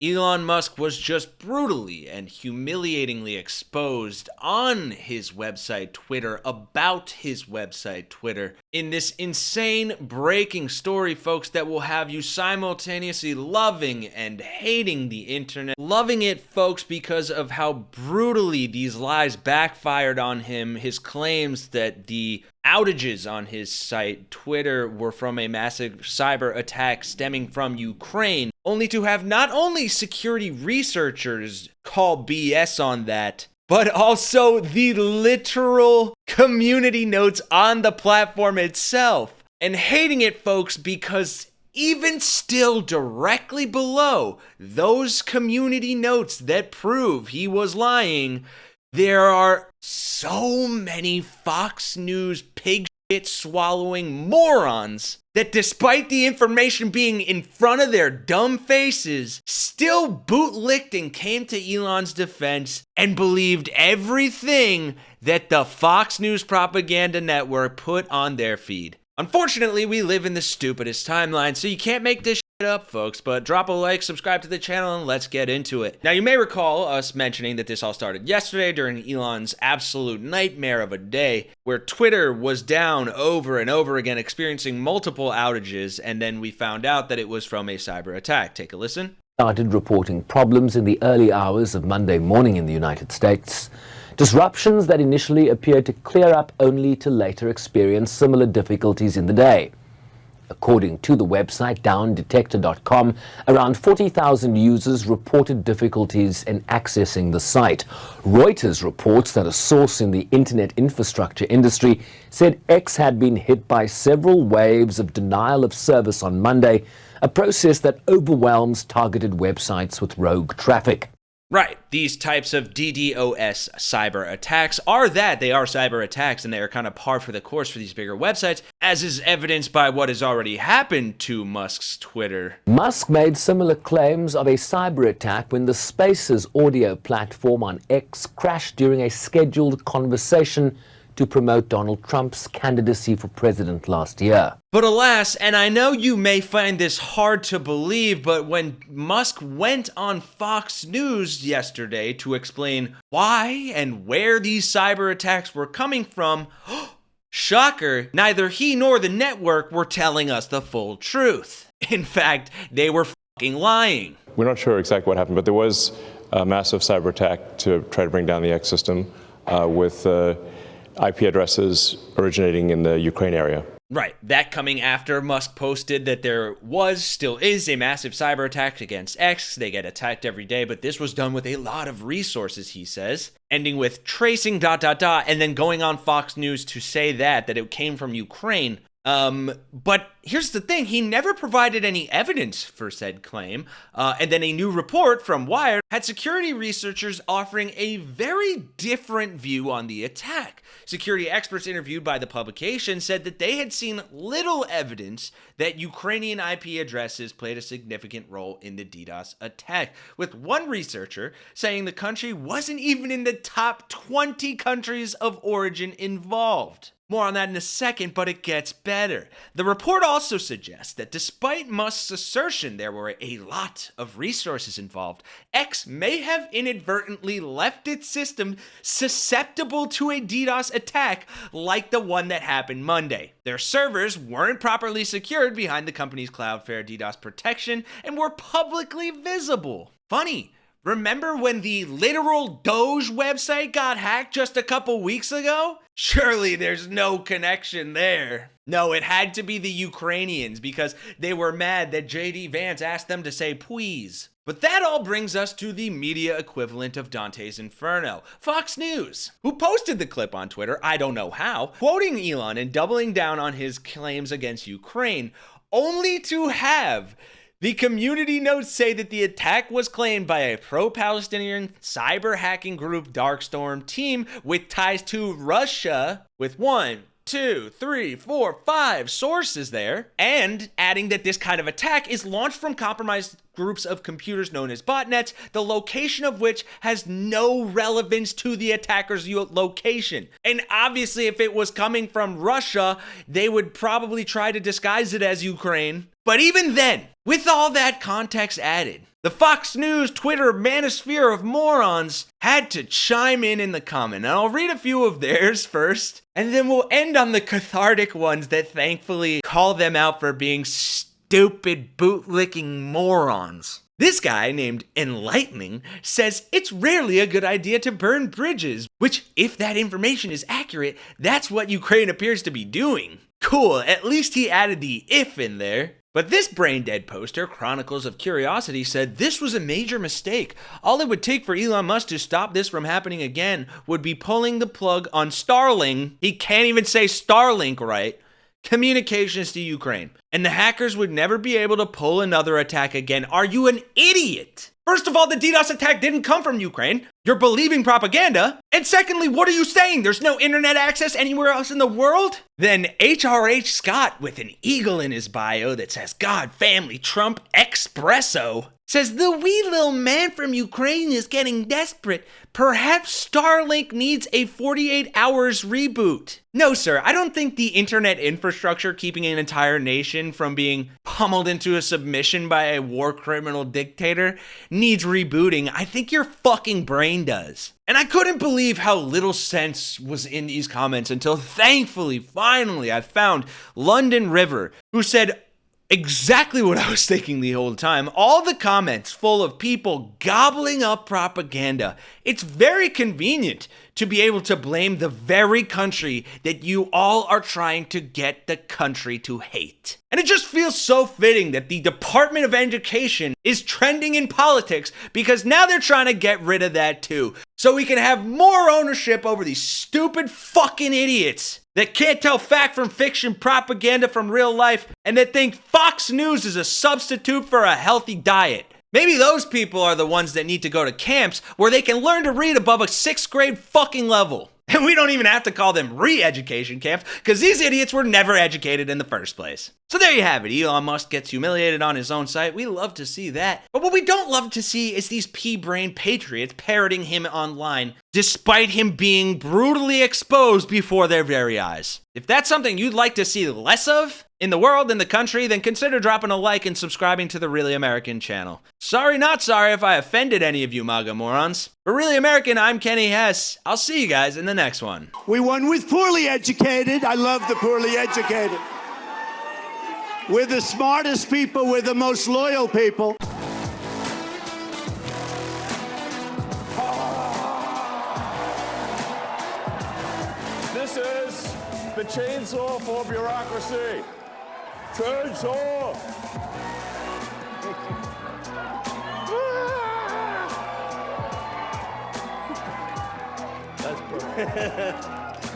Elon Musk was just brutally and humiliatingly exposed on his website Twitter about his website Twitter in this insane breaking story, folks, that will have you simultaneously loving and hating the internet. Loving it, folks, because of how brutally these lies backfired on him, his claims that the outages on his site Twitter were from a massive cyber attack stemming from Ukraine, only to have not only security researchers call BS on that, but also the literal community notes on the platform itself. And hating it, folks, because even still directly below those community notes that prove he was lying, there are so many Fox News pig shit swallowing morons that despite the information being in front of their dumb faces, still bootlicked and came to Elon's defense and believed everything that the Fox News propaganda network put on their feed. Unfortunately, we live in the stupidest timeline, so you can't make this shit up, folks, but drop a like, subscribe to the channel, and let's get into it. Now, you may recall us mentioning that this all started yesterday during Elon's absolute nightmare of a day, where Twitter was down over and over again, experiencing multiple outages, and then we found out that it was from a cyber attack. Take a listen. Started reporting problems in the early hours of Monday morning in the United States. Disruptions that initially appeared to clear up only to later experience similar difficulties in the day. According to the website downdetector.com, around 40,000 users reported difficulties in accessing the site. Reuters reports that a source in the internet infrastructure industry said X had been hit by several waves of denial of service on Monday, a process that overwhelms targeted websites with rogue traffic. Right, these types of DDoS cyber attacks are cyber attacks, and they are kind of par for the course for these bigger websites, as is evidenced by what has already happened to Musk's Twitter. Musk made similar claims of a cyber attack when the Spaces audio platform on X crashed during a scheduled conversation to promote Donald Trump's candidacy for president last year. But alas, and I know you may find this hard to believe, but when Musk went on Fox News yesterday to explain why and where these cyber attacks were coming from, shocker, neither he nor the network were telling us the full truth. In fact, they were fucking lying. We're not sure exactly what happened, but there was a massive cyber attack to try to bring down the X system with IP addresses originating in the Ukraine area. Right, that coming after Musk posted that there still is a massive cyber attack against X. They get attacked every day, but this was done with a lot of resources, he says, ending with tracing ... and then going on Fox News to say that it came from Ukraine. But here's the thing, he never provided any evidence for said claim, and then a new report from Wired had security researchers offering a very different view on the attack. Security experts interviewed by the publication said that they had seen little evidence that Ukrainian IP addresses played a significant role in the DDoS attack, with one researcher saying the country wasn't even in the top 20 countries of origin involved. More on that in a second, but it gets better. The report also suggests that despite Musk's assertion there were a lot of resources involved, X may have inadvertently left its system susceptible to a DDoS attack like the one that happened Monday. Their servers weren't properly secured behind the company's Cloudflare DDoS protection and were publicly visible. Funny. Remember when the literal Doge website got hacked just a couple weeks ago? Surely there's no connection there. No, it had to be the Ukrainians because they were mad that J.D. Vance asked them to say please. But that all brings us to the media equivalent of Dante's Inferno, Fox News, who posted the clip on Twitter, I don't know how, quoting Elon and doubling down on his claims against Ukraine, only to have the community notes say that the attack was claimed by a pro-Palestinian cyber hacking group Darkstorm team with ties to Russia, with 1, 2, 3, 4, 5 sources there, and adding that this kind of attack is launched from compromised groups of computers known as botnets, the location of which has no relevance to the attacker's location. And obviously, if it was coming from Russia, they would probably try to disguise it as Ukraine. But even then, with all that context added, the Fox News Twitter manosphere of morons had to chime in the comment. And I'll read a few of theirs first, and then we'll end on the cathartic ones that thankfully call them out for being stupid bootlicking morons. This guy named Enlightening says it's rarely a good idea to burn bridges, which, if that information is accurate, that's what Ukraine appears to be doing. Cool, at least he added the if in there. But this brain-dead poster, Chronicles of Curiosity, said this was a major mistake. All it would take for Elon Musk to stop this from happening again would be pulling the plug on Starlink. He can't even say Starlink right. Communications to Ukraine. And the hackers would never be able to pull another attack again. Are you an idiot? First of all, the DDoS attack didn't come from Ukraine. You're believing propaganda. And secondly, what are you saying? There's no internet access anywhere else in the world? Then HRH Scott, with an eagle in his bio that says God, family, Trump, espresso, says the wee little man from Ukraine is getting desperate. Perhaps Starlink needs a 48 hours reboot. No, sir, I don't think the internet infrastructure keeping an entire nation from being pummeled into a submission by a war criminal dictator needs rebooting. I think your fucking brain does. And I couldn't believe how little sense was in these comments until thankfully, finally, I found London River, who said exactly what I was thinking the whole time. All the comments full of people gobbling up propaganda. It's very convenient to be able to blame the very country that you all are trying to get the country to hate. And it just feels so fitting that the Department of Education is trending in politics because now they're trying to get rid of that too. So we can have more ownership over these stupid fucking idiots that can't tell fact from fiction, propaganda from real life, and that think Fox News is a substitute for a healthy diet. Maybe those people are the ones that need to go to camps where they can learn to read above a 6th grade fucking level. And we don't even have to call them re-education camps because these idiots were never educated in the first place. So there you have it. Elon Musk gets humiliated on his own site. We love to see that. But what we don't love to see is these pea-brain patriots parroting him online despite him being brutally exposed before their very eyes. If that's something you'd like to see less of in the world, in the country, then consider dropping a like and subscribing to the Really American channel. Sorry, not sorry if I offended any of you MAGA morons. For Really American, I'm Kenny Hesse. I'll see you guys in the next one. We won with poorly educated. I love the poorly educated. We're the smartest people. We're the most loyal people. This is the chainsaw for bureaucracy. Chainsaw! That's perfect.